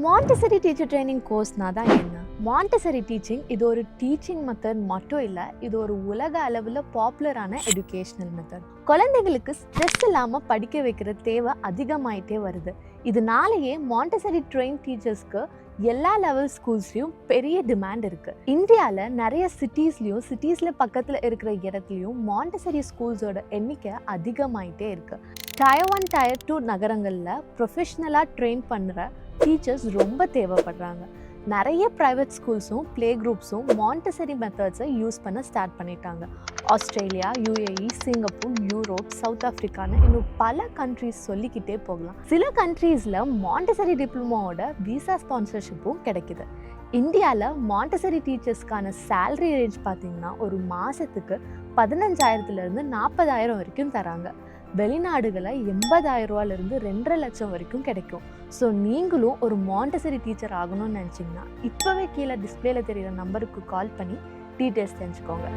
Montessori teacher training கோர்ஸ்னா தான் என்ன? Montessori teaching இது ஒரு டீச்சிங் மெத்தட் மட்டும் இல்லை, இது ஒரு உலக அளவில் பாப்புலரான எஜுகேஷனல் மெத்தட். குழந்தைகளுக்கு ஸ்ட்ரெஸ் இல்லாமல் படிக்க வைக்கிற தேவை அதிகமாயிட்டே வருது. இதனாலேயே மாண்டசரி ட்ரெயின் டீச்சர்ஸ்க்கு எல்லா லெவல் ஸ்கூல்ஸ்லையும் பெரிய டிமாண்ட் இருக்குது. இந்தியாவில் நிறைய சிட்டிஸில் பக்கத்தில் இருக்கிற இடத்துலையும் மாண்டசரி ஸ்கூல்ஸோட எண்ணிக்கை அதிகமாயிட்டே இருக்குது. டயர் 1 டயர் 2 நகரங்களில் ப்ரொஃபஷ்னலாக ட்ரெயின் பண்ணுற டீச்சர்ஸ் ரொம்ப தேவைப்படுறாங்க. நிறைய ப்ரைவேட் ஸ்கூல்ஸும் ப்ளே குரூப்ஸும் மாண்டசரி மெத்தட்ஸை யூஸ் பண்ண ஸ்டார்ட் பண்ணிட்டாங்க. Australia, UAE, Singapore, Europe, South ஆஃப்ரிக்கான்னு இன்னும் பல கண்ட்ரீஸ் சொல்லிக்கிட்டே போகலாம். சில கண்ட்ரீஸில் மாண்டசரி டிப்ளமோட விசா ஸ்பான்சர்ஷிப்பும் கிடைக்குது. இந்தியாவில் மாண்டசரி டீச்சர்ஸ்க்கான சேலரி ரேஞ்ச் பார்த்திங்கன்னா ஒரு மாதத்துக்கு 15,000 40,000 வரைக்கும் தராங்க. வெளிநாடுகளில் 80,000 ரூபாயிலிருந்து 2.5 லட்சம் வரைக்கும் கிடைக்கும். ஸோ நீங்களும் ஒரு மாண்டசரி டீச்சர் ஆகணும்னு நினச்சிங்கன்னா இப்போவே கீழே டிஸ்பிளேல தெரிகிற நம்பருக்கு கால் பண்ணி டீட்டெயில்ஸ் தெரிஞ்சுக்கோங்க.